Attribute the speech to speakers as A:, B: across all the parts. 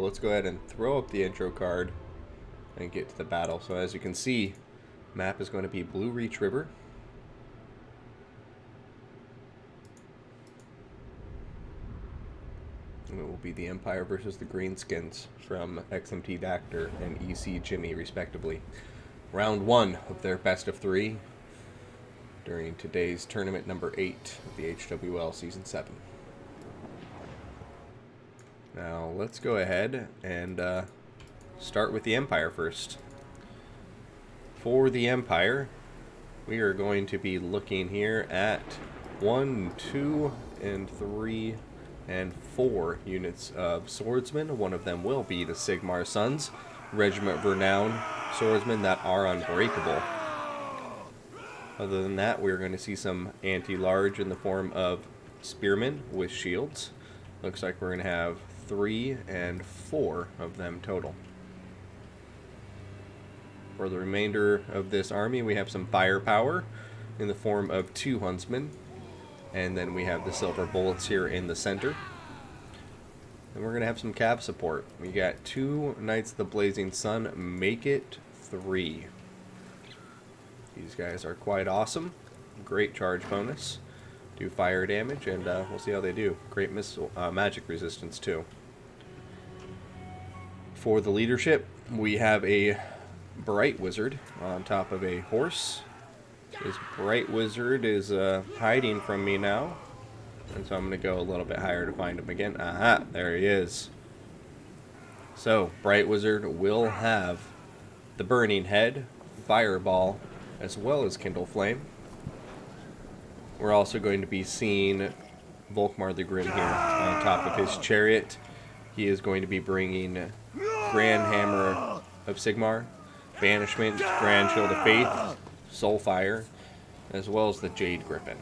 A: but let's go ahead and throw up the intro card and get to the battle. So as you can see, map is going to be Blue Reach River. And it will be the Empire versus the Greenskins from XMT Dacder and EC Jimmy, respectively. Round 1 of their best of 3 during today's tournament number 8 of the HWL Season 7. Now let's go ahead and start with the Empire first. For the Empire, we are going to be looking here at 1, 2, and 3, and 4 units of swordsmen. One of them will be the Sigmar Sons, Regiment Renown swordsmen that are unbreakable. Other than that, we're going to see some anti-large in the form of spearmen with shields. Looks like we're going to have 3 and 4 of them total. For the remainder of this army, we have some firepower in the form of 2 huntsmen. And then we have the silver bullets here in the center. And we're going to have some cav support. We got 2 Knights of the Blazing Sun, make it 3. These guys are quite awesome. Great charge bonus. Do fire damage, and we'll see how they do. Great missile magic resistance too. For the leadership, we have a Bright Wizard on top of a horse. This Bright Wizard is hiding from me now, and so I'm going to go a little bit higher to find him again. Aha, there he is. So, Bright Wizard will have the Burning Head, Fireball, as well as Kindle Flame. We're also going to be seeing Volkmar the Grim here on top of his chariot. He is going to be bringing Grand Hammer of Sigmar, Banishment, Grand Shield of Faith, Soulfire, as well as the Jade Griffin.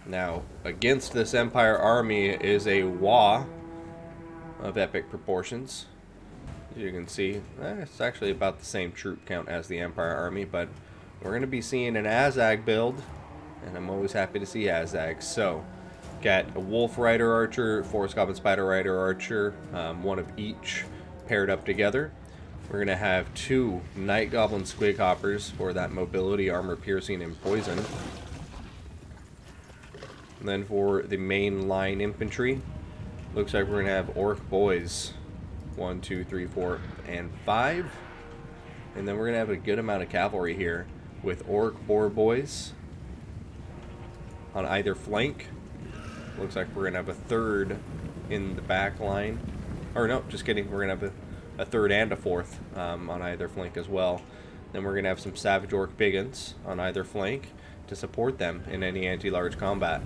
A: Now, against this Empire army is a Wa of epic proportions. As you can see, it's actually about the same troop count as the Empire army, but we're going to be seeing an Azag build, and I'm always happy to see Azag. So, got a Wolf Rider Archer, Forest Goblin Spider Rider Archer, one of each paired up together. We're going to have 2 Night Goblin Squig Hoppers for that mobility, armor piercing, and poison. And then for the main line infantry, looks like we're going to have Orc Boys. 1, 2, 3, 4, and 5. And then we're going to have a good amount of cavalry here with Orc Boar Boys on either flank. Looks like we're going to have a 3rd in the back line. Or no, just kidding. We're going to have a 3rd and a 4th on either flank as well. Then we're going to have some Savage Orc Biggins on either flank to support them in any anti-large combat.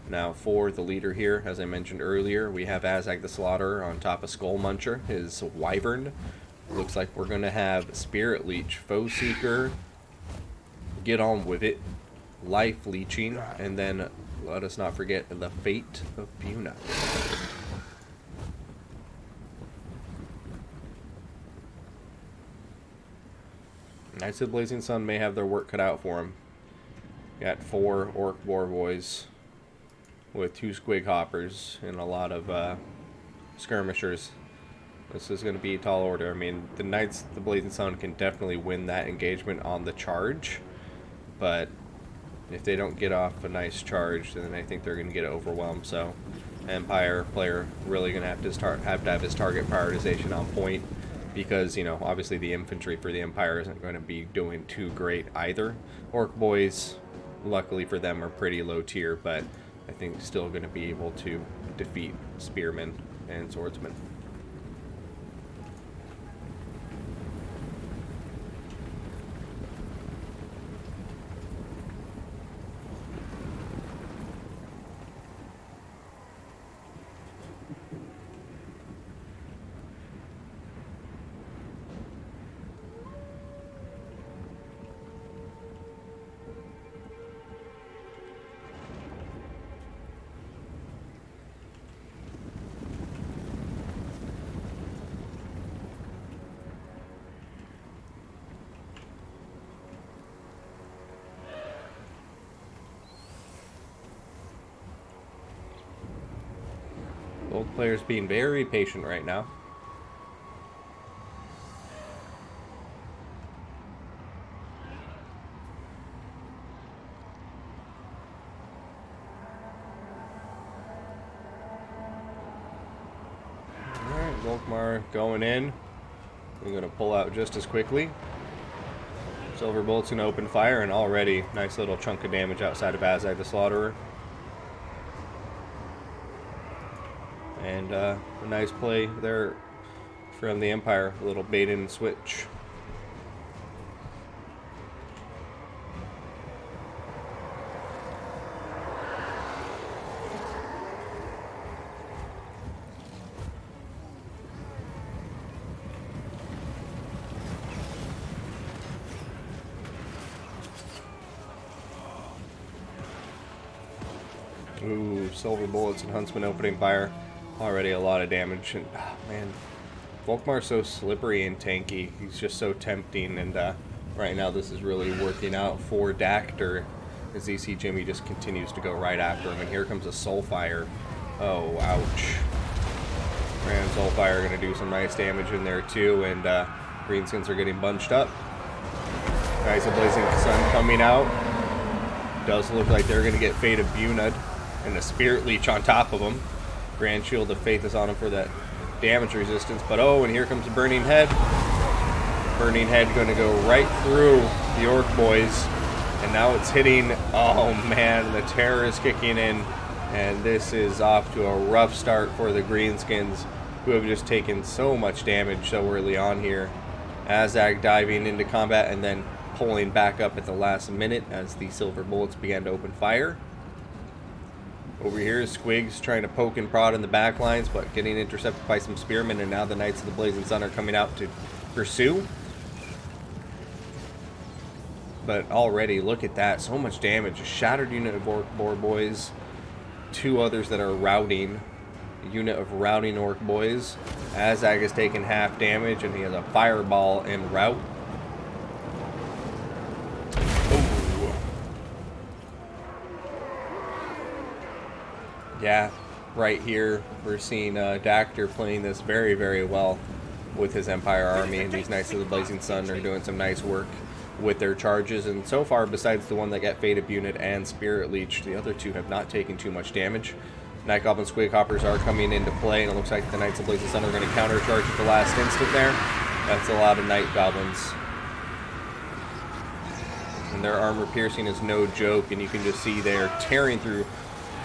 A: Now for the leader here, as I mentioned earlier, we have Azag the Slaughterer on top of Skull Muncher, his Wyvern. Looks like we're going to have Spirit Leech, Foe Seeker, Get On With It, Life Leeching, and then let us not forget the Fate of Buna. Knights of the Blazing Sun may have their work cut out for them. Got 4 Orc Boar Boys with 2 Squig Hoppers and a lot of skirmishers. This is going to be a tall order. I mean, the Knights of the Blazing Sun can definitely win that engagement on the charge, but if they don't get off a nice charge, then I think they're going to get overwhelmed. So, Empire player really going to have to have his target prioritization on point, because, you know, obviously the infantry for the Empire isn't going to be doing too great either. Orc Boys, luckily for them, are pretty low tier, but I think still going to be able to defeat spearmen and swordsmen. Both players being very patient right now. Alright, Volkmar going in. We're going to pull out just as quickly. Silver Bolt's going to open fire, and already nice little chunk of damage outside of Azag the Slaughterer. And a nice play there from the Empire, a little bait and switch. Ooh, Silver Bullets and Huntsman opening fire. Already a lot of damage. And, oh, man, Volkmar's so slippery and tanky. He's just so tempting. And right now this is really working out for Dacder as EC Jimmy just continues to go right after him. And here comes a Soulfire. Oh, ouch. Grand Soulfire going to do some nice damage in there too. And Greenskins are getting bunched up. Guys, a Blazing Sun coming out. Does look like they're going to get Fate of Bunad and the Spirit Leech on top of them. Grand Shield of Faith is on him for that damage resistance. But oh, and here comes the Burning Head. Burning Head going to go right through the Orc boys. And now it's hitting. Oh man, the terror is kicking in. And this is off to a rough start for the Greenskins, who have just taken so much damage so early on here. Azag diving into combat and then pulling back up at the last minute as the Silver Bullets began to open fire. Over here is Squigs trying to poke and prod in the back lines, but getting intercepted by some spearmen, and now the Knights of the Blazing Sun are coming out to pursue. But already, look at that, so much damage. A shattered unit of Orc boys, two others that are routing. A unit of routing Orc boys. Azag has taken half damage, and he has a fireball en route. Yeah, right here we're seeing Dacder playing this very, very well with his Empire army, and these Knights of the Blazing Sun are doing some nice work with their charges. And so far, besides the one that got Fate of Bunad and Spirit Leech, the other two have not taken too much damage. Night Goblin Squig Hoppers are coming into play, and it looks like the Knights of Blazing Sun are going to countercharge at the last instant there. That's a lot of Night Goblins. And their armor piercing is no joke, and you can just see they're tearing through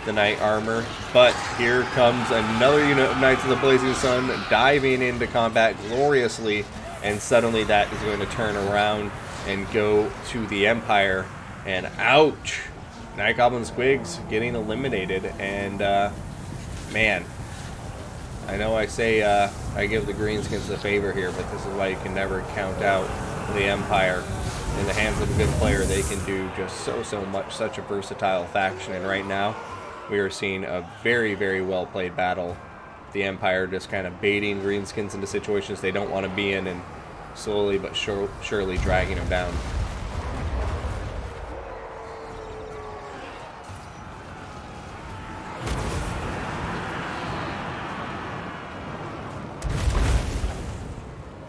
A: the Knight armor. But here comes another unit of Knights of the Blazing Sun diving into combat gloriously, and suddenly that is going to turn around and go to the Empire. And ouch! Night Goblin Squigs getting eliminated. And man, I know I say I give the Greenskins a favor here, but this is why you can never count out the Empire. In the hands of a good player, they can do just so much. Such a versatile faction, and right now we are seeing a very, very well played battle. The Empire just kind of baiting Greenskins into situations they don't want to be in, and slowly but surely dragging them down.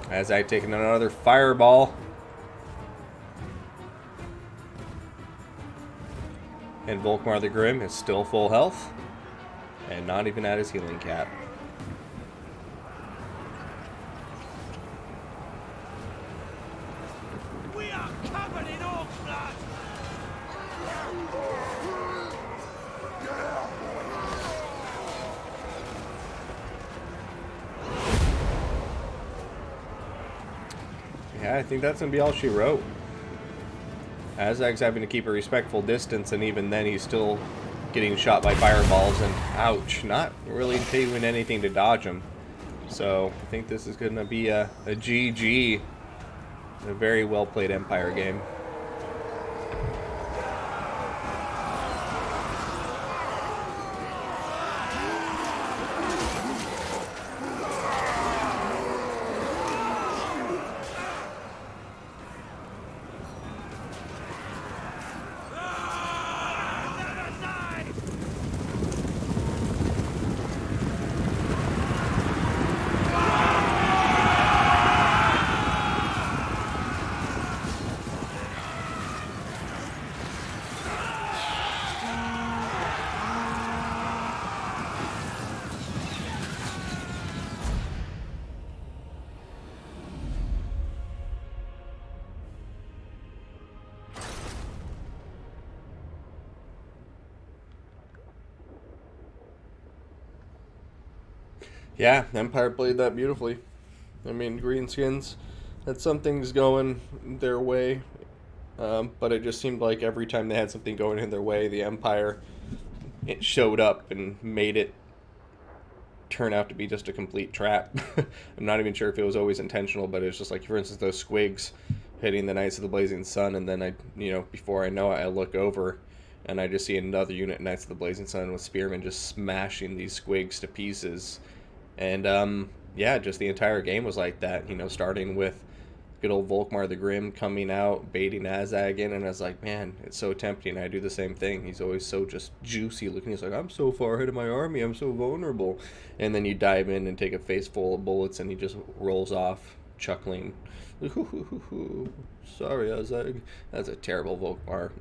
A: As I've taken another fireball. And Volkmar the Grim is still full health, and not even at his healing cap.
B: We are covered in orc blood.
A: Yeah, I think that's going to be all she wrote. Azag's having to keep a respectful distance, and even then he's still getting shot by fireballs, and ouch, not really doing anything to dodge him. So I think this is going to be a GG. A very well played Empire game. Yeah, Empire played that beautifully. I mean, Greenskins had some things going their way, but it just seemed like every time they had something going in their way, the Empire it showed up and made it turn out to be just a complete trap. I'm not even sure if it was always intentional, but it's just like, for instance, those squigs hitting the Knights of the Blazing Sun, and then before I know it, I look over and I just see another unit, Knights of the Blazing Sun, with spearmen just smashing these squigs to pieces. And yeah, just the entire game was like that. Starting with good old Volkmar the Grim coming out, baiting Azag in, and I was like, man, it's so tempting. I do the same thing. He's always so just juicy looking. He's like, I'm so far ahead of my army. I'm so vulnerable. And then you dive in and take a face full of bullets, and he just rolls off, chuckling. Sorry, Azag. That's a terrible Volkmar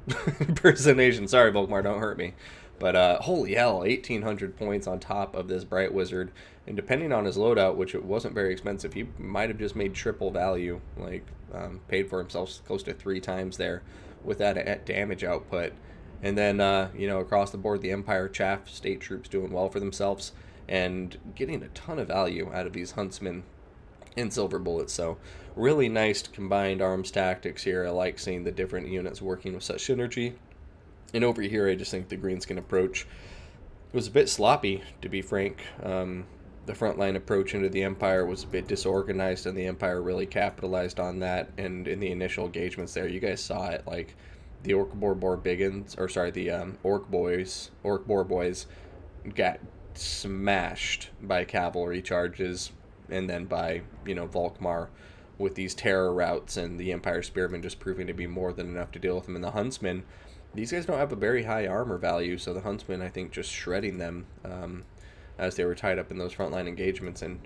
A: impersonation. Sorry, Volkmar, don't hurt me. But holy hell, 1,800 points on top of this Bright Wizard. And depending on his loadout, which it wasn't very expensive, he might have just made triple value, like paid for himself close to 3 times there with that damage output. And then, across the board, the Empire chaff, state troops doing well for themselves and getting a ton of value out of these huntsmen and silver bullets. So really nice combined arms tactics here. I like seeing the different units working with such synergy. And over here, I just think the greenskin approach was a bit sloppy, to be frank. The frontline approach into the Empire was a bit disorganized, and the Empire really capitalized on that. And in the initial engagements there, you guys saw it. Like the Orc Boar Biggins, or sorry, the Orc Boar Boys got smashed by cavalry charges, and then by Volkmar with these terror routes, and the Empire Spearmen just proving to be more than enough to deal with them. And the Huntsmen, these guys don't have a very high armor value, so the Huntsmen, I think, just shredding them as they were tied up in those frontline engagements. And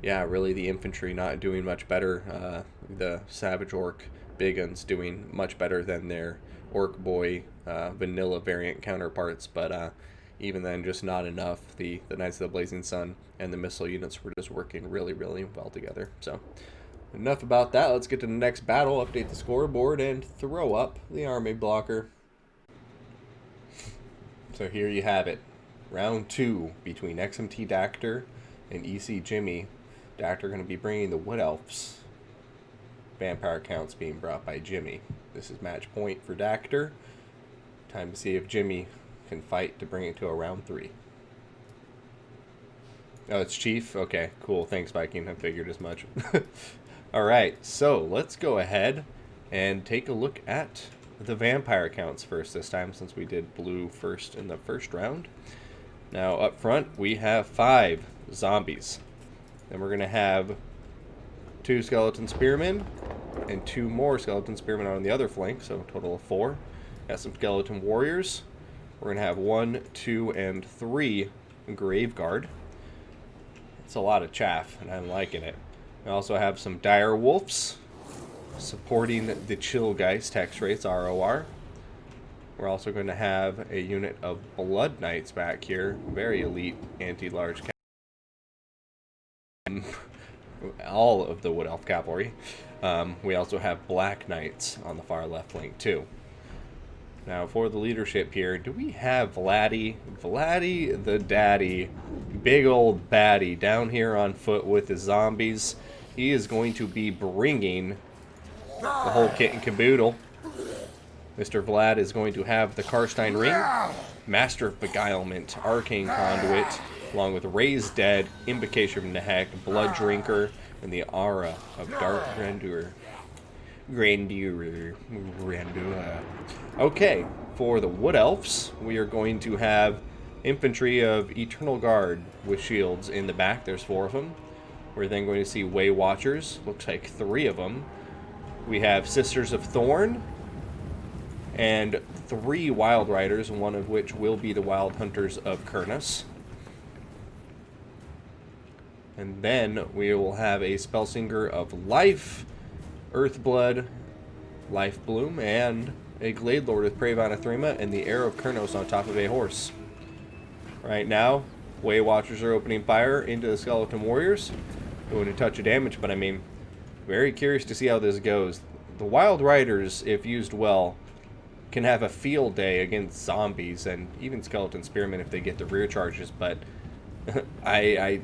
A: yeah, really the infantry not doing much better. The Savage Orc Big Guns doing much better than their Orc Boy vanilla variant counterparts, but even then, just not enough. The Knights of the Blazing Sun and the missile units were just working really, really well together. So enough about that. Let's get to the next battle, update the scoreboard, and throw up the army blocker. So here you have it. Round 2 between XMT Dacder and EC Jimmy. Dacder going to be bringing the Wood Elves. Vampire counts being brought by Jimmy. This is match point for Dacder. Time to see if Jimmy can fight to bring it to a round 3. Oh, it's Chief? Okay, cool. Thanks, Viking. I figured as much. Alright, so let's go ahead and take a look at the vampire counts first this time, since we did blue first in the first round. Now, up front, we have 5 zombies. Then we're going to have 2 skeleton spearmen and 2 more skeleton spearmen on the other flank, so a total of 4. Got some skeleton warriors. We're going to have 1, 2, and 3 grave guard. It's a lot of chaff, and I'm liking it. We also have some dire wolves supporting the Chillgeist hex rates, ROR. We're also going to have a unit of Blood Knights back here. Very elite anti-large all of the Wood Elf Cavalry. We also have Black Knights on the far left flank too. Now for the leadership here, do we have Vladdy the Daddy, big old baddie down here on foot with his zombies? He is going to be bringing the whole kit and caboodle. Mr. Vlad is going to have the Karstein Ring, Master of Beguilement, Arcane Conduit, along with Raised Dead, Invocation from the Heck, Blood Drinker, and the Aura of Dark Grandeur. Okay, for the Wood Elves, we are going to have Infantry of Eternal Guard with shields in the back. There's 4 of them. We're then going to see Way Watchers. Looks like 3 of them. We have Sisters of Thorn and 3 Wild Riders, one of which will be the Wild Hunters of Kurnus. And then we will have a Spellsinger of Life, Earthblood, Life Bloom, and a Glade Lord with Praevon Athrema and the Heir of Kurnos on top of a horse. Right now, Way Watchers are opening fire into the Skeleton Warriors, doing a touch of damage, but I mean, very curious to see how this goes. The Wild Riders, if used well, can have a field day against zombies and even skeleton spearmen if they get the rear charges, but I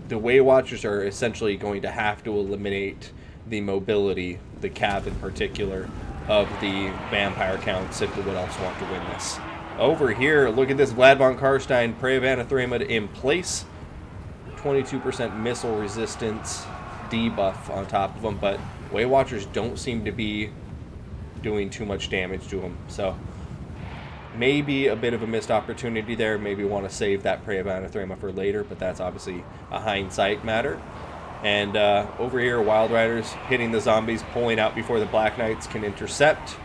A: the Way Watchers are essentially going to have to eliminate the mobility, the cav in particular, of the vampire counts if the Wood Elves want to win this. Over here, look at this Vlad von Karstein, Prey of Anathema in place. 22% missile resistance debuff on top of them, but Way Watchers don't seem to be doing too much damage to them. So maybe a bit of a missed opportunity there. Maybe want to save that Prey of Anathema for later, but that's obviously a hindsight matter. And over here, Wild Riders hitting the zombies, pulling out before the Black Knights can intercept.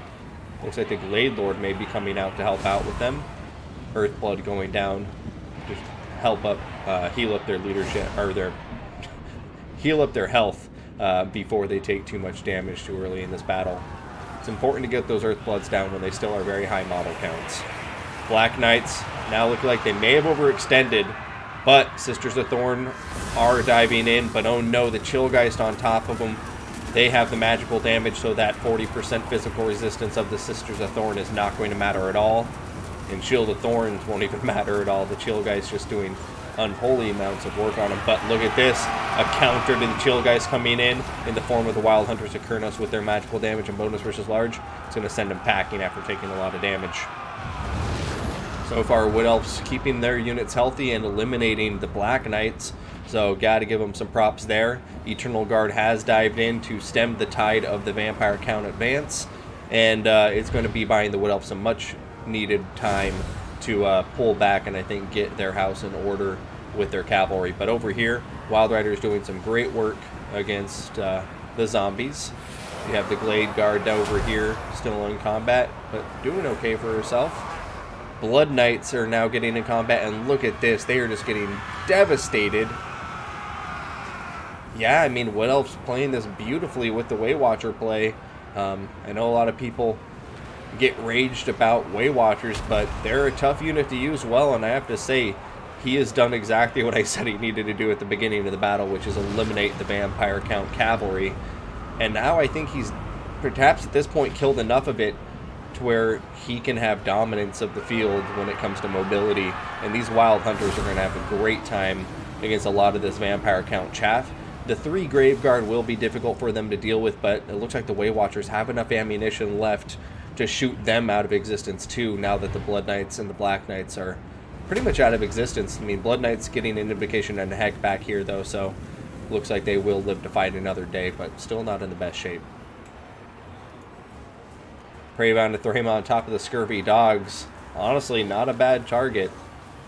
A: Looks like the Glade Lord may be coming out to help out with them. Earthblood going down to help up, heal up their leadership, or heal up their health before they take too much damage too early in this battle. It's important to get those Earthbloods down when they still are very high model counts. Black Knights now look like they may have overextended, but Sisters of Thorn are diving in, but oh no, the Chillgeist on top of them. They have the magical damage, so that 40% physical resistance of the Sisters of Thorn is not going to matter at all. And Shield of Thorns won't even matter at all. The Chillgeist just doing unholy amounts of work on them. But look at this, a counter to the Chillgeist coming in the form of the Wild Hunters of Kurnos with their magical damage and bonus versus large. It's going to send them packing after taking a lot of damage. So far, Wood Elves keeping their units healthy and eliminating the Black Knights. So, gotta give them some props there. Eternal Guard has dived in to stem the tide of the vampire count advance. And it's going to be buying the Wood Elves some much needed time to pull back and I think get their house in order with their cavalry. But over here, Wild Rider is doing some great work against the zombies. You have the Glade Guard over here, still in combat, but doing okay for herself. Blood Knights are now getting in combat, and look at this. They are just getting devastated. Yeah, I mean, Wood Elves playing this beautifully with the Way Watcher play. I know a lot of people get raged about Way Watchers, but they're a tough unit to use well, and I have to say, he has done exactly what I said he needed to do at the beginning of the battle, which is eliminate the vampire count cavalry. And now I think he's perhaps at this point killed enough of it to where he can have dominance of the field when it comes to mobility, and these Wild Hunters are going to have a great time against a lot of this vampire count chaff. The 3 Grave Guard will be difficult for them to deal with, but it looks like the Way Watchers have enough ammunition left to shoot them out of existence too, now that the Blood Knights and the Black Knights are pretty much out of existence. I mean, Blood Knights getting an invocation and a heck back here though, so looks like they will live to fight another day, but still not in the best shape. Prey of Anathema on top of the Scurvy Dogs. Honestly, not a bad target.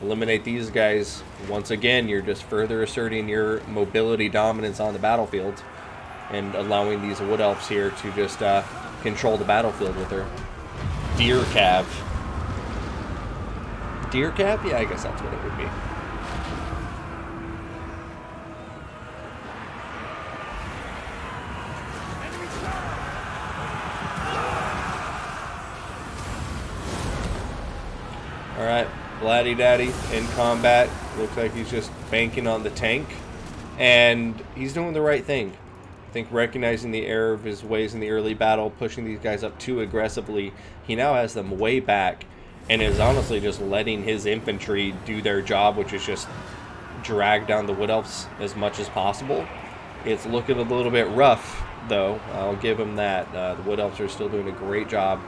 A: Eliminate these guys. Once again, you're just further asserting your mobility dominance on the battlefield and allowing these Wood Elves here to just control the battlefield with their Deer Cav. Deer Cav? Yeah, I guess that's what it would be. Alright, Bladdy Daddy in combat. Looks like he's just banking on the tank. And he's doing the right thing. I think recognizing the error of his ways in the early battle, pushing these guys up too aggressively, he now has them way back and is honestly just letting his infantry do their job, which is just drag down the Wood Elves as much as possible. It's looking a little bit rough, though. I'll give him that. The Wood Elves are still doing a great job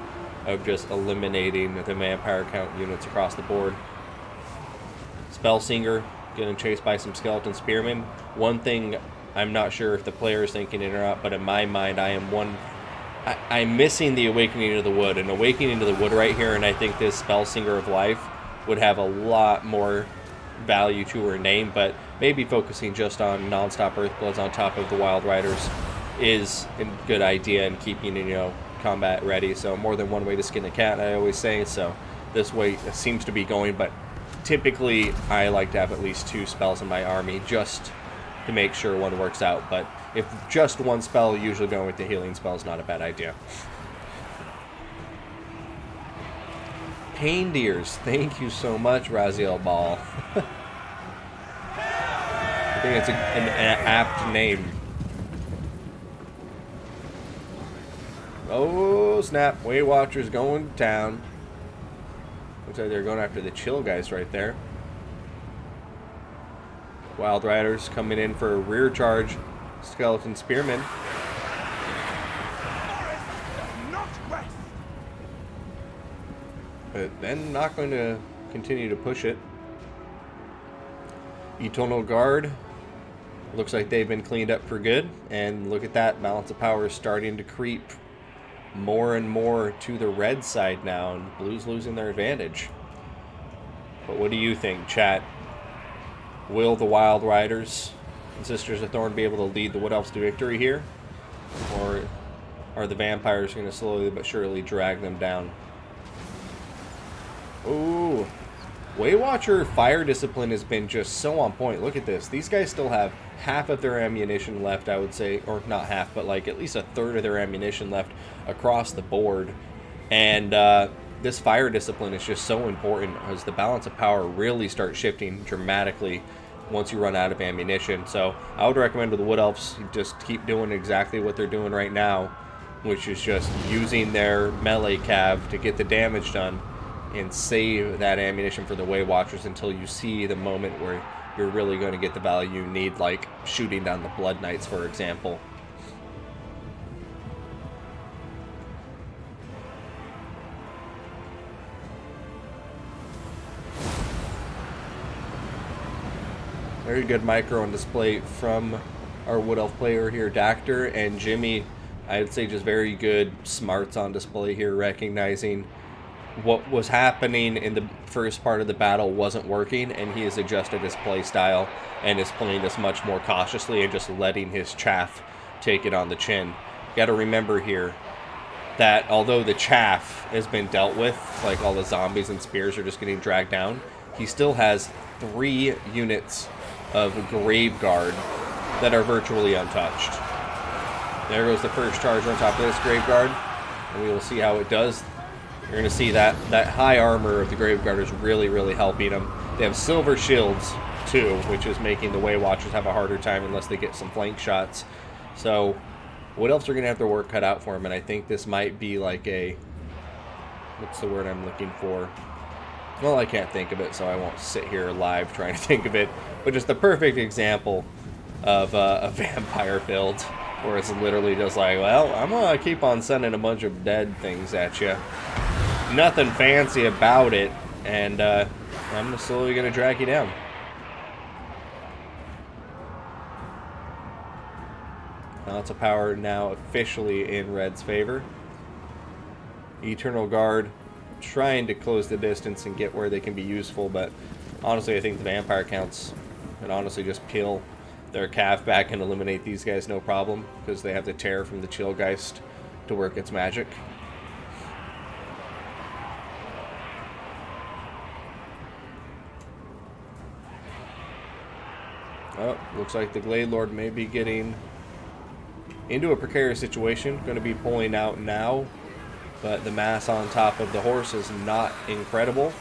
A: of just eliminating the vampire count units across the board. Spellsinger getting chased by some skeleton spearmen. One thing I'm not sure if the player is thinking it or not, but in my mind I'm missing the Awakening to the Wood. An Awakening to the Wood right here, and I think this Spellsinger of Life would have a lot more value to her name, but maybe focusing just on non-stop Earthbloods on top of the Wild Riders is a good idea, and keeping, you know, combat ready. So more than one way to skin a cat, I always say. So this way it seems to be going, but typically I like to have at least 2 spells in my army just to make sure one works out. But if just one spell, usually going with the healing spell is not a bad idea. Pain Deers, thank you so much, Raziel Ball. I think it's an apt name. Oh snap, Way Watchers going to town. Looks like they're going after the Chill guys right there. Wild Riders coming in for a rear charge. Skeleton Spearmen.
B: Not west.
A: But then not going to continue to push it. Eternal Guard. Looks like they've been cleaned up for good. And look at that. Balance of power is starting to creep more and more to the red side now. And blue's losing their advantage. But what do you think, chat? Will the Wild Riders and Sisters of Thorn be able to lead the Wood Elves to victory here? Or are the vampires going to slowly but surely drag them down? Ooh. Waywatcher fire discipline has been just so on point. Look at this. These guys still have half of their ammunition left, I would say. Or not half, but like at least a third of their ammunition left across the board. And this fire discipline is just so important as the balance of power really starts shifting dramatically once you run out of ammunition. So I would recommend to the Wood Elves just keep doing exactly what they're doing right now, which is just using their melee cav to get the damage done and save that ammunition for the Way Watchers until you see the moment where you're really going to get the value you need, like shooting down the Blood Knights, for example. Very good micro on display from our Wood Elf player here, Dacder, and Jimmy, I'd say just very good smarts on display here, recognizing what was happening in the first part of the battle wasn't working, and he has adjusted his play style and is playing this much more cautiously and just letting his chaff take it on the chin. Got to remember here that although the chaff has been dealt with, like all the zombies and spears are just getting dragged down, he still has 3 units of Grave Guard that are virtually untouched. There goes the first charge on top of this Grave Guard, and we will see how it does. You're going to see that high armor of the Grave Guard is really, really helping them. They have silver shields, too, which is making the Way Watchers have a harder time unless they get some flank shots. So, Wood Elves are going to have their work cut out for them, and I think this might be like a... What's the word I'm looking for? Well, I can't think of it, so I won't sit here live trying to think of it. But just the perfect example of a vampire build, where it's literally just like, well, I'm going to keep on sending a bunch of dead things at you. Nothing fancy about it, and I'm slowly going to drag you down. Balance of power now officially in Red's favor. Eternal Guard trying to close the distance and get where they can be useful, but honestly I think the vampire counts can honestly just peel their calf back and eliminate these guys no problem, because they have the terror from the Chillgeist to work its magic. Oh, looks like the Glade Lord may be getting into a precarious situation. Going to be pulling out now, but the mass on top of the horse is not incredible.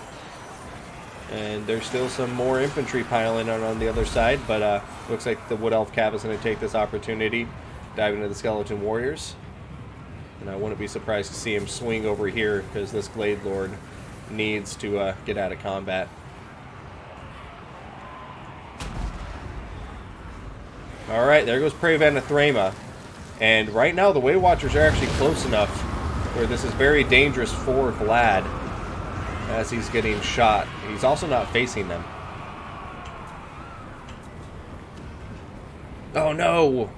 A: And there's still some more infantry piling on the other side, but looks like the Wood Elf Cav is going to take this opportunity, dive into the Skeleton Warriors. And I wouldn't be surprised to see him swing over here, because this Glade Lord needs to get out of combat. Alright, there goes Prey of Anathrema. And right now the Way Watchers are actually close enough where this is very dangerous for Vlad as he's getting shot. He's also not facing them. Oh no!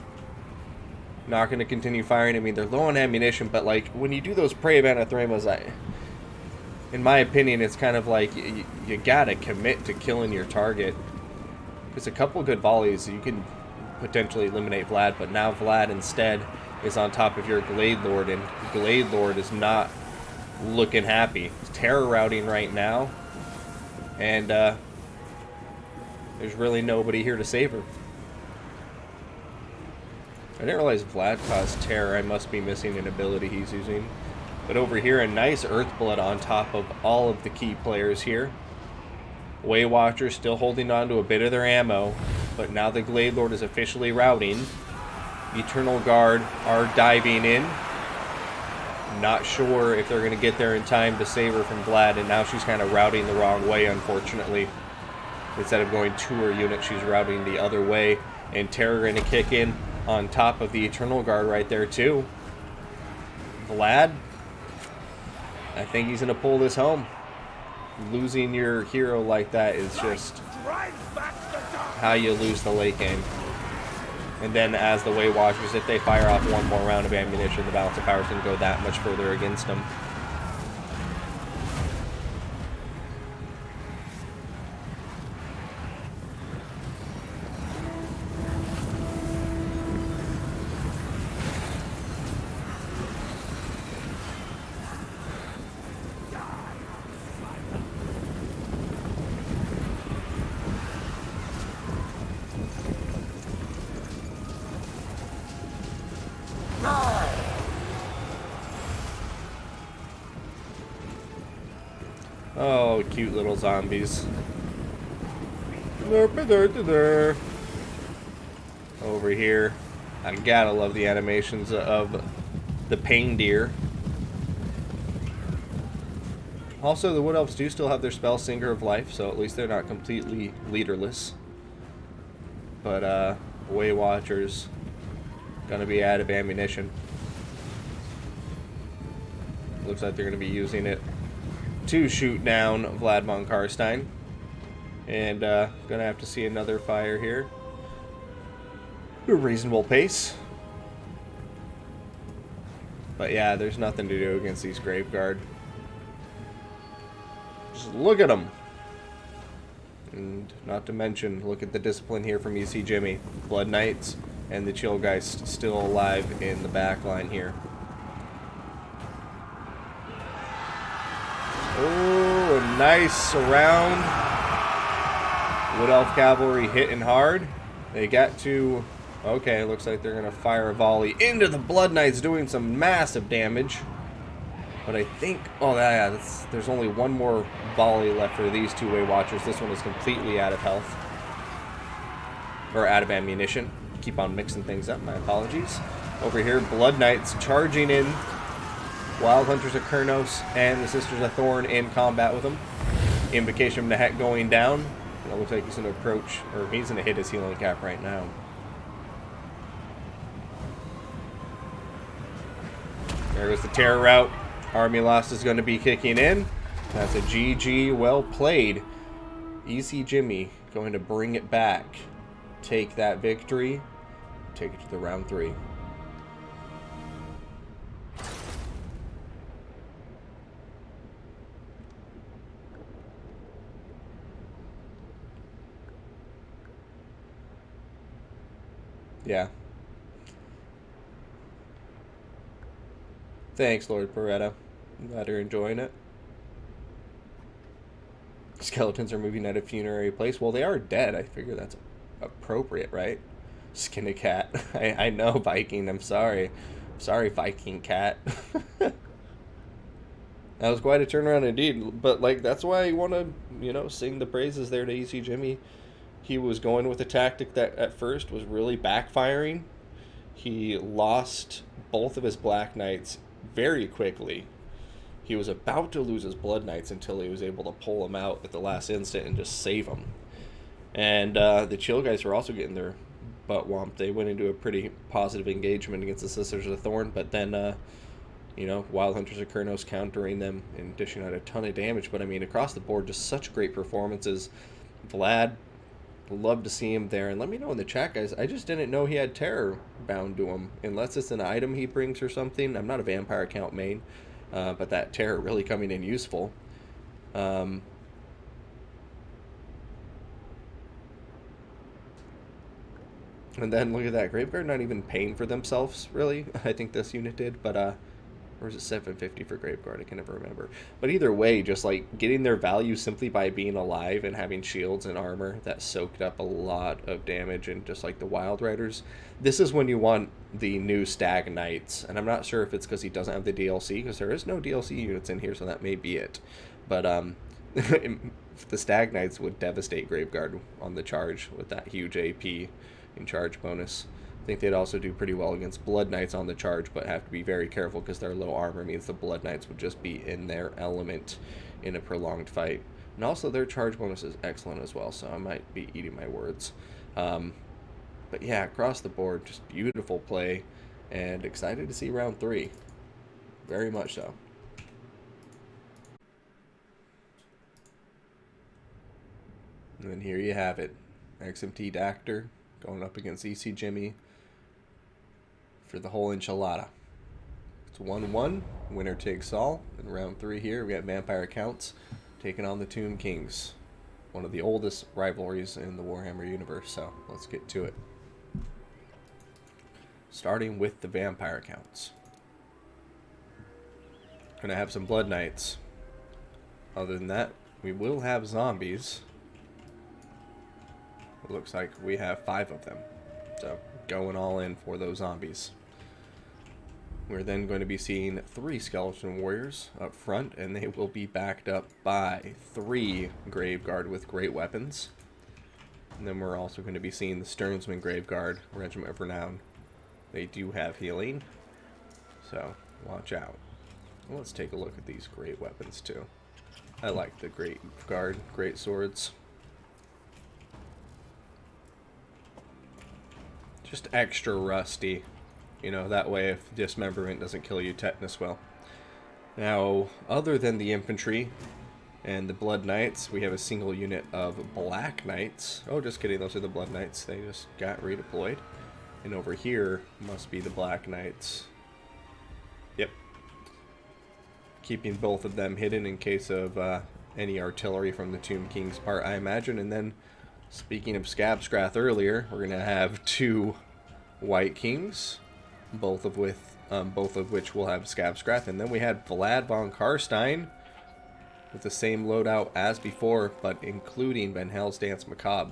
A: Not going to continue firing. I mean, they're low on ammunition, but like when you do those Prey of Anathemas, in my opinion, it's kind of like you gotta commit to killing your target. Because a couple good volleys, you can potentially eliminate Vlad, but now Vlad instead is on top of your Glade Lord, and Glade Lord is not looking happy. He's terror routing right now, and there's really nobody here to save her. I didn't realize Vlad caused terror. I must be missing an ability he's using. But over here, a nice Earthblood on top of all of the key players here. Way Watchers still holding on to a bit of their ammo, but now the Glade Lord is officially routing. Eternal Guard are diving in. Not sure if they're going to get there in time to save her from Vlad, and now she's kind of routing the wrong way, unfortunately. Instead of going to her unit, she's routing the other way. And Terror going to kick in on top of the Eternal Guard right there, too. Vlad, I think he's going to pull this home. Losing your hero like that is just how you lose the late game. And then as the Way Watchers, if they fire off one more round of ammunition, the balance of power is going to go that much further against them. Oh, cute little zombies. Over here. I gotta love the animations of the pain deer. Also, the Wood Elves do still have their spell Singer of Life, so at least they're not completely leaderless. But, Way Watchers gonna be out of ammunition. Looks like they're gonna be using it to shoot down Vlad von Karstein. And gonna have to see another fire here. A reasonable pace. But yeah, there's nothing to do against these Graveguard. Just look at them. And not to mention, look at the discipline here from EC Jimmy. Blood Knights and the Chill Geist still alive in the back line here. Oh, a nice surround. Wood Elf Cavalry hitting hard. They got to... Okay, looks like they're going to fire a volley into the Blood Knights, doing some massive damage. But I think... Oh, yeah, there's only one more volley left for these two Way Watchers. This one is completely out of health. Or out of ammunition. Keep on mixing things up. My apologies. Over here, Blood Knights charging in. Wild Hunters of Kurnos and the Sisters of Thorn in combat with them. Invocation of Nehet going down. And it looks like he's going to approach, or he's going to hit his healing cap right now. There goes the Terror route. Army Lost is going to be kicking in. That's a GG, well played. EC Jimmy going to bring it back. Take that victory. Take it to the round 3. Yeah. Thanks, Lord Beretta. I'm glad you're enjoying it. Skeletons are moving at a funerary place. Well, they are dead. I figure that's appropriate, right? Skin a cat. I know, Viking. I'm sorry. Sorry, Viking cat. That was quite a turnaround indeed. But, like, that's why I want to, you know, sing the praises there to EC Jimmy. He was going with a tactic that at first was really backfiring. He lost both of his Black Knights very quickly. He was about to lose his Blood Knights until he was able to pull them out at the last instant and just save them. And the Chill guys were also getting their butt whomped. They went into a pretty positive engagement against the Sisters of Thorn, but then, you know, Wild Hunters of Kurnos countering them and dishing out a ton of damage. But, I mean, across the board, just such great performances. Vlad, love to see him there. And let me know in the chat, guys. I just didn't know he had Terror bound to him. Unless it's an item he brings or something. I'm not a Vampire account main. But that Terror really coming in useful. And then look at that. Graveguard not even paying for themselves, really. I think this unit did. But, or is it 750 for Graveguard? I can never remember. But either way, just like getting their value simply by being alive and having shields and armor that soaked up a lot of damage, and just like the Wild Riders. This is when you want the new Stag Knights. And I'm not sure if it's because he doesn't have the DLC, because there is no DLC units in here, so that may be it. But the Stag Knights would devastate Graveguard on the charge with that huge AP and charge bonus. I think they'd also do pretty well against Blood Knights on the charge, but have to be very careful because their low armor means the Blood Knights would just be in their element in a prolonged fight. And also their charge bonus is excellent as well, so I might be eating my words. But yeah, across the board, just beautiful play, and excited to see round 3. Very much so. And then here you have it. XMT Dacder going up against EC Jimmy for the whole enchilada. It's 1-1. Winner takes all. In round 3 here, we got Vampire Counts taking on the Tomb Kings. One of the oldest rivalries in the Warhammer universe, so let's get to it. Starting with the Vampire Counts. Gonna have some Blood Knights. Other than that, we will have zombies. It looks like we have 5 of them. So, going all in for those zombies. We're then going to be seeing 3 Skeleton Warriors up front, and they will be backed up by 3 Graveguard with great weapons. And then we're also going to be seeing the Stearnsman Graveguard, Regiment of Renown. They do have healing, so watch out. Well, let's take a look at these great weapons too. I like the Great Guard, great swords. Just extra rusty. You know, that way if dismemberment doesn't kill you, tetanus will. Now, other than the infantry and the Blood Knights, we have a single unit of Black Knights. Oh, just kidding, those are the Blood Knights. They just got redeployed. And over here must be the Black Knights. Yep. Keeping both of them hidden in case of any artillery from the Tomb King's part, I imagine. And then, speaking of Scabscrath earlier, we're going to have 2 White Kings, both of which will have Scabscrath. And then we had Vlad von Karstein with the same loadout as before, but including Van Hell's Dance Macabre.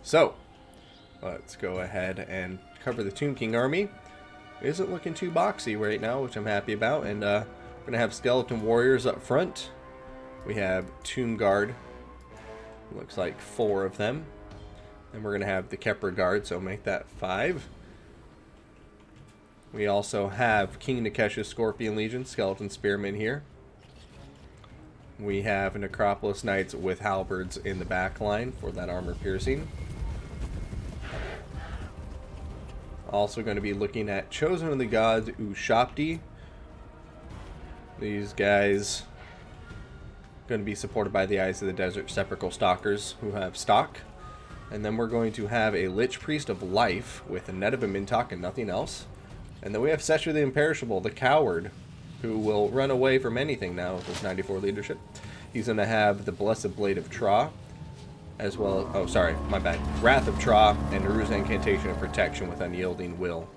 A: So, let's go ahead and cover the Tomb King army. It isn't looking too boxy right now, which I'm happy about. And we're going to have Skeleton Warriors up front. We have Tomb Guard. Looks like 4 of them. And we're going to have the Kepler Guard, so make that 5. We also have King Nikesh's Scorpion Legion, Skeleton Spearmen here. We have Necropolis Knights with halberds in the back line for that armor piercing. Also going to be looking at Chosen of the Gods Ushapti. These guys going to be supported by the Eyes of the Desert Sepulchral Stalkers who have stock. And then we're going to have a Lich Priest of Life with a Net of a Mintok and nothing else. And then we have Setcher the Imperishable, the Coward, who will run away from anything now with his 94 leadership. He's going to have the Blessed Blade of Tra, as well as, oh sorry, my bad, Wrath of Tra, and Naru's Incantation of Protection with Unyielding Will.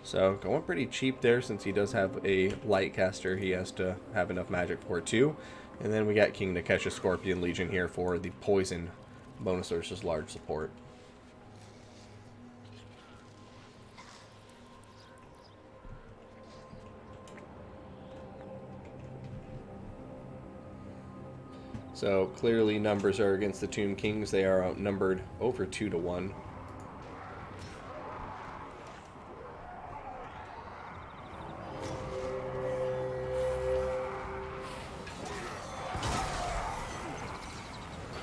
A: So, going pretty cheap there, since he does have a light caster, he has to have enough magic for it too. And then we got King Nikesh's Scorpion Legion here for the poison bonus versus large support. So clearly numbers are against the Tomb Kings. They are outnumbered over 2-1.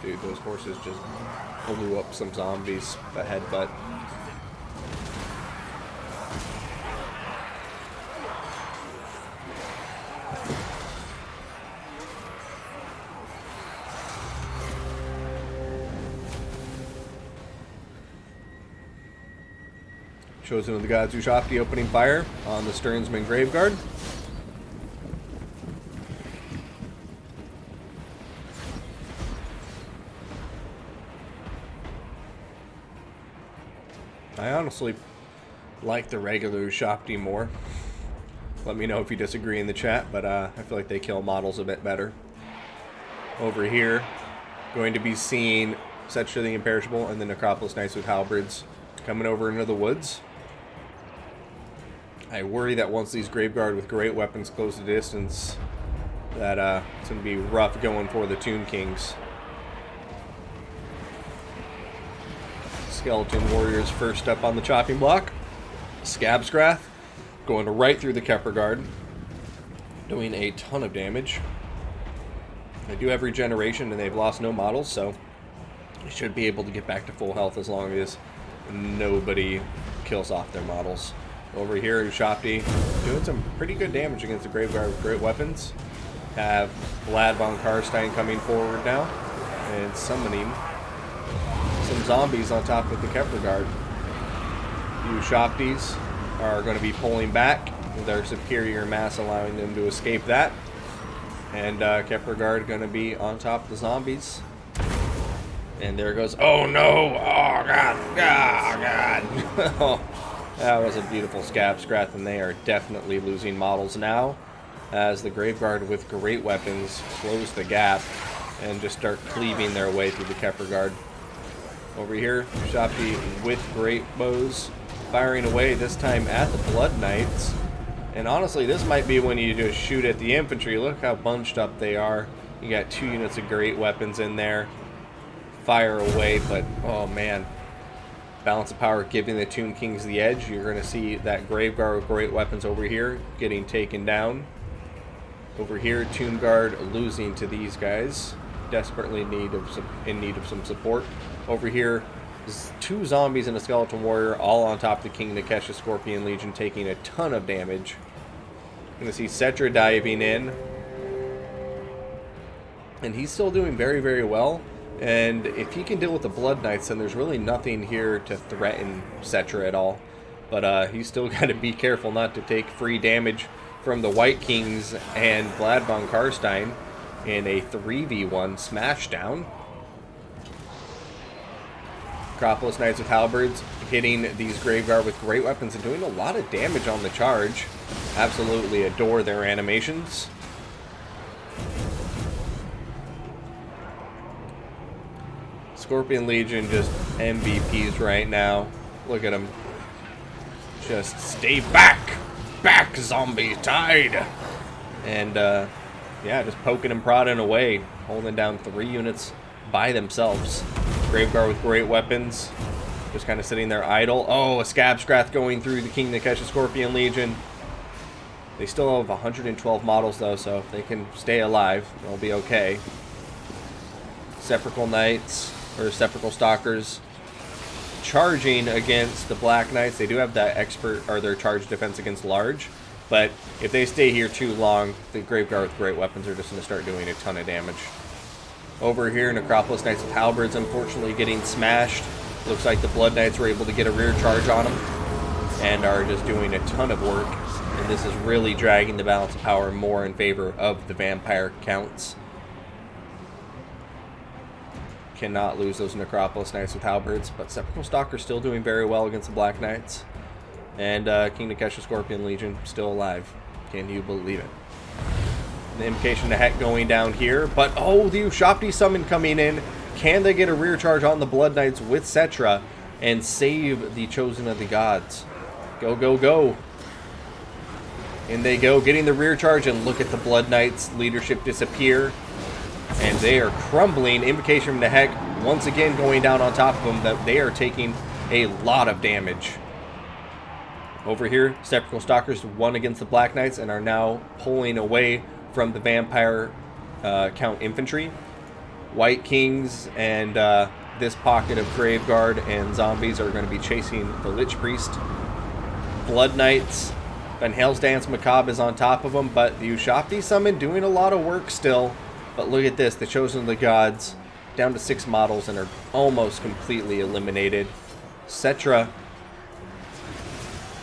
A: Dude, those horses just blew up some zombies. A headbutt. Chosen of the Gods Ushapti opening fire on the Stearnsman Graveguard. I honestly like the regular Ushapti more. Let me know if you disagree in the chat, but I feel like they kill models a bit better. Over here, going to be seeing Setcher the Imperishable and the Necropolis Knights with halberds coming over into the woods. I worry that once these Graveguard with great weapons close the distance, that it's going to be rough going for the Tomb Kings. Skeleton Warriors first up on the chopping block. Scabscrath going right through the Kepler Guard, doing a ton of damage. They do have regeneration, and they've lost no models, so they should be able to get back to full health as long as nobody kills off their models. Over here, Ushopti doing some pretty good damage against the Graveguard with great weapons. Have Vlad von Karstein coming forward now and summoning some zombies on top of the Kepler Guard. The Ushoptis are going to be pulling back, with their superior mass allowing them to escape that. And Kepler Guard going to be on top of the zombies. And there goes, oh no, oh god, oh god. Oh, that was a beautiful scab scrath, and they are definitely losing models now as the Graveguard with great weapons close the gap and just start cleaving their way through the Kepler Guard. Over here, Shopti with great bows firing away, this time at the Blood Knights. And honestly, this might be when you just shoot at the infantry. Look how bunched up they are. You got 2 units of great weapons in there. Fire away, but oh man. Balance of power giving the Tomb Kings the edge. You're going to see that Graveguard with great weapons over here getting taken down. Over here, Tomb Guard losing to these guys. Desperately in need of some support. Over here, 2 zombies and a skeleton warrior all on top of the King Nikesha Scorpion Legion taking a ton of damage. Going to see Cetra diving in. And he's still doing very, very well. And if he can deal with the Blood Knights, then there's really nothing here to threaten Cetra at all. But he's still got to be careful not to take free damage from the White Kings and Vlad von Karstein in a 3v1 smashdown. Acropolis Knights with halberds hitting these Graveguard with great weapons and doing a lot of damage on the charge. Absolutely adore their animations. Scorpion Legion just MVPs right now. Look at them. Just stay back! Back, zombie tide! And, yeah, just poking and prodding away. Holding down 3 units by themselves. Graveguard with great weapons. Just kind of sitting there idle. Oh, a Scab Scrath going through the King Nikesha Scorpion Legion. They still have 112 models, though, so if they can stay alive, they'll be okay. Sepulchral Knights, or Sepulchral Stalkers, charging against the Black Knights. They do have that expert, or their charge defense against large, but if they stay here too long, the Graveguard with great weapons are just going to start doing a ton of damage. Over here, Necropolis Knights with halberds unfortunately getting smashed. Looks like the Blood Knights were able to get a rear charge on them and are just doing a ton of work. And this is really dragging the balance of power more in favor of the Vampire Counts. Cannot lose those Necropolis Knights with halberds, but Sepulchral Stalker still doing very well against the Black Knights. And King Nikesha Scorpion Legion still alive. Can you believe it? The Invocation of Heck going down here, but oh, the Ushopti summon coming in. Can they get a rear charge on the Blood Knights with Cetra and save the Chosen of the Gods? Go, go, go. In they go, getting the rear charge, and look at the Blood Knights leadership disappear. And they are crumbling. Invocation from the Heck once again going down on top of them. That they are taking a lot of damage. Over here, Sepulchral Stalkers won against the Black Knights and are now pulling away from the Vampire Count Infantry. White Kings and this pocket of Graveguard and zombies are going to be chasing the Lich Priest. Blood Knights, Van Hale's Dance Macabre is on top of them, but the Ushopti summon doing a lot of work still. But look at this, the Chosen of the Gods down to 6 models and are almost completely eliminated. Cetra.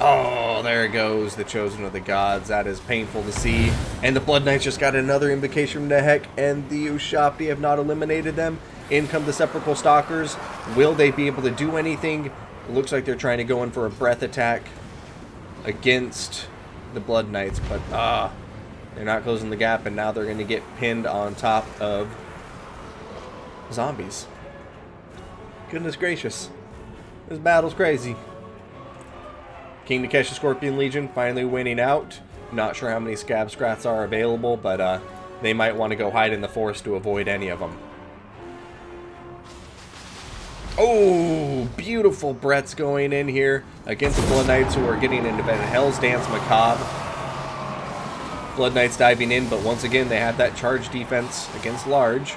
A: Oh, there it goes, the Chosen of the Gods. That is painful to see. And the Blood Knights just got another Invocation from the Heck, and the Ushopti have not eliminated them. In come the Sepulchral Stalkers. Will they be able to do anything? It looks like they're trying to go in for a breath attack against the Blood Knights, but they're not closing the gap, and now they're going to get pinned on top of zombies. Goodness gracious. This battle's crazy. King Nikesha Scorpion Legion finally winning out. Not sure how many Scab Scraths are available, but they might want to go hide in the forest to avoid any of them. Oh, beautiful Brett's going in here against the Blood Knights, who are getting into Van Hale's Dance Macabre. Blood Knights diving in, but once again, they have that charge defense against large.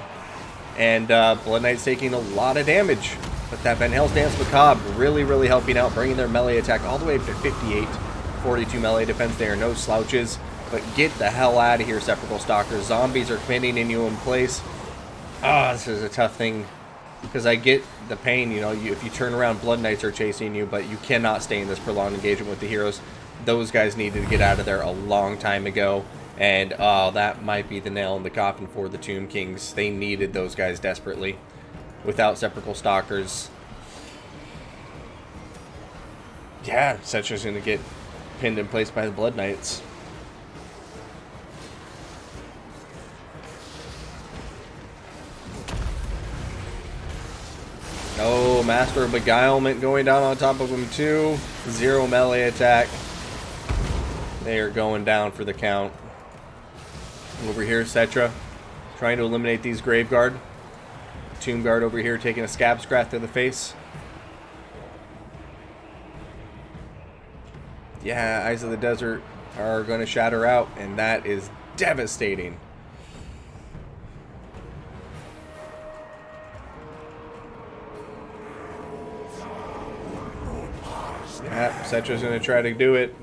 A: And Blood Knights taking a lot of damage. But that Van Hell's Dance Macabre really, really helping out, bringing their melee attack all the way up to 58. 42 melee defense. They are no slouches. But get the hell out of here, Sepulchral Stalkers. Zombies are committing in you in place. Ah, this is a tough thing. Because I get the pain, you know, if you turn around, Blood Knights are chasing you, but you cannot stay in this prolonged engagement with the heroes. Those guys needed to get out of there a long time ago. And that might be the nail in the coffin for the Tomb Kings. They needed those guys desperately. Without Sepulchral Stalkers. Yeah, Cetra's going to get pinned in place by the Blood Knights. Oh, Master of Beguilement going down on top of him too. 0 melee attack. They are going down for the count. Over here, Cetra trying to eliminate these Grave Guard. Tomb Guard over here taking a Scab Scrath to the face. Yeah, Eyes of the Desert are going to shatter out, and that is devastating. Yeah, Cetra's going to try to do it.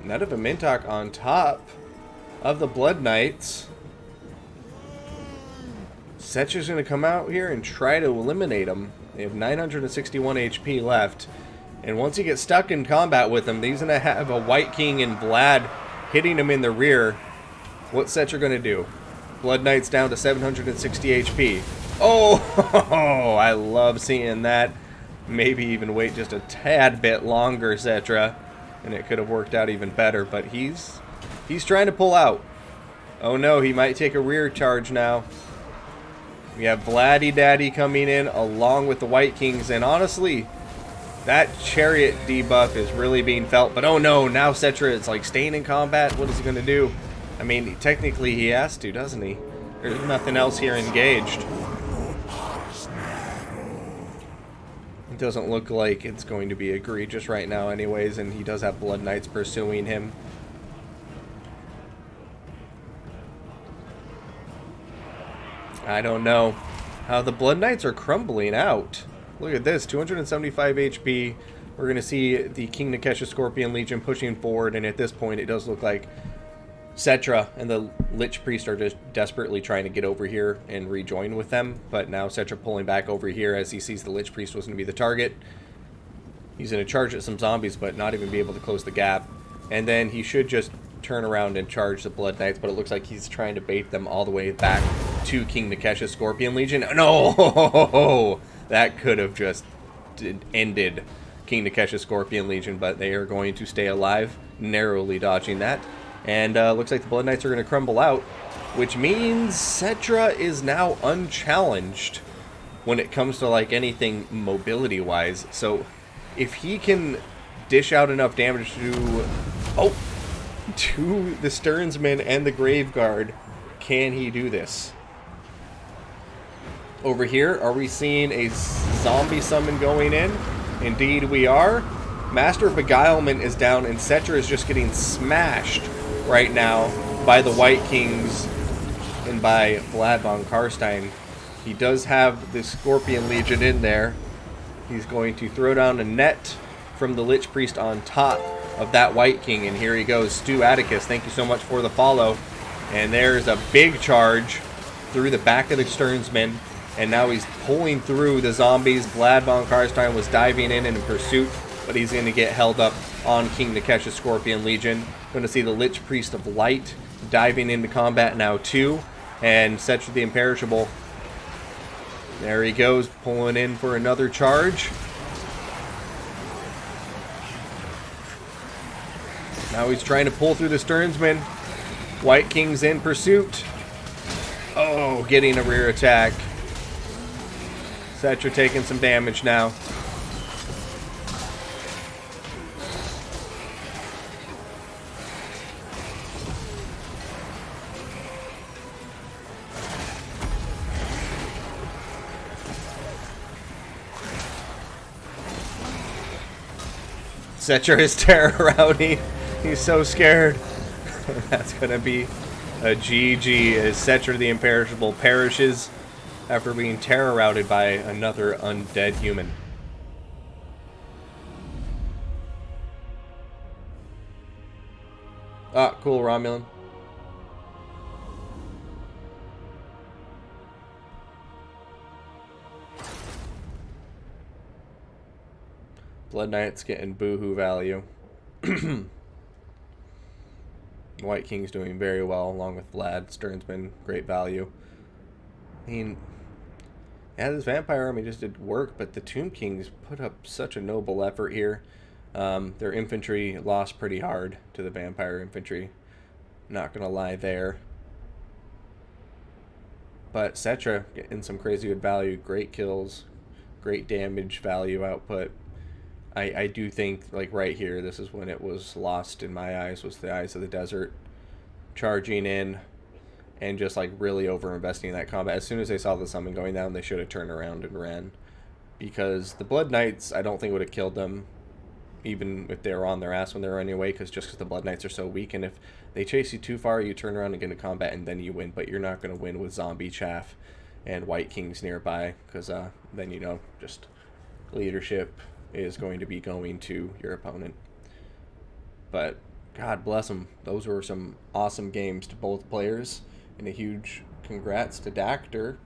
A: Nut of a Mintok on top of the Blood Knights. Cetra's going to come out here and try to eliminate them. They have 961 HP left. And once he gets stuck in combat with them, he's going to have a White King and Vlad hitting him in the rear. What's Cetra going to do? Blood Knights down to 760 HP. Oh, I love seeing that. Maybe even wait just a tad bit longer, Cetra. And it could have worked out even better, but he's trying to pull out. Oh no, he might take a rear charge now. We have Vladdy Daddy coming in along with the White Kings, and honestly, that Chariot debuff is really being felt. But oh no, now Cetra is like staying in combat. What is he going to do? I mean, technically he has to, doesn't he? There's nothing else here engaged. It doesn't look like it's going to be egregious right now anyways, and he does have Blood Knights pursuing him. I don't know how the Blood Knights are crumbling out. Look at this, 275 HP. We're going to see the King Nikesha Scorpion Legion pushing forward, and at this point it does look like Cetra and the Lich Priest are just desperately trying to get over here and rejoin with them. But now Cetra pulling back over here as he sees the Lich Priest was going to be the target. He's going to charge at some zombies, but not even be able to close the gap. And then he should just turn around and charge the Blood Knights, but it looks like he's trying to bait them all the way back to King Nikesha Scorpion Legion. No! That could have just ended King Nikesha Scorpion Legion, but they are going to stay alive, narrowly dodging that. And looks like the Blood Knights are going to crumble out, which means Cetra is now unchallenged when it comes to like anything mobility-wise. So if he can dish out enough damage to the Sternsman and the Grave Guard, can he do this? Over here, are we seeing a zombie summon going in? Indeed we are. Master of Beguilement is down, and Cetra is just getting smashed right now by the White Kings and by Vlad von Karstein. He does have the Scorpion Legion in there. He's going to throw down a net from the Lich Priest on top of that White King, and here he goes. Stu Atticus, thank you so much for the follow. And there's a big charge through the back of the Sternsman, and now he's pulling through the zombies. Vlad von Karstein was diving in pursuit, but he's going to get held up on King Nikesha Scorpion Legion. Going to see the Lich Priest of Light diving into combat now too, and Cetra the Imperishable. There he goes, pulling in for another charge. Now he's trying to pull through the Sternsman. White King's in pursuit. Oh, getting a rear attack. Cetra taking some damage now. Setcher is terror rowdy. He's so scared. That's gonna be a GG as Setcher the Imperishable perishes after being terror routed by another undead human. Ah, cool, Romulan. Blood Knight's getting boohoo value. White King's doing very well, along with Vlad. Stern's been great value. I mean, yeah, this Vampire Army just did work, but the Tomb Kings put up such a noble effort here. Their infantry lost pretty hard to the Vampire Infantry. Not gonna lie there. But Settra getting some crazy good value, great kills, great damage value output. I do think, like right here, this is when it was lost in my eyes, was the Eyes of the Desert. Charging in and just like really over-investing in that combat. As soon as they saw the summon going down, they should have turned around and ran. Because the Blood Knights, I don't think would have killed them, even if they were on their ass when they were running away, because the Blood Knights are so weak. And if they chase you too far, you turn around and get into combat and then you win. But you're not going to win with Zombie Chaff and White Kings nearby, because then, you know, just leadership is going to be going to your opponent. But God bless them. Those were some awesome games to both players. And a huge congrats to Dacder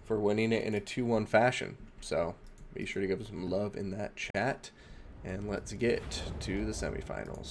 A: for winning it in a 2-1 fashion. So be sure to give us some love in that chat. And let's get to the semifinals.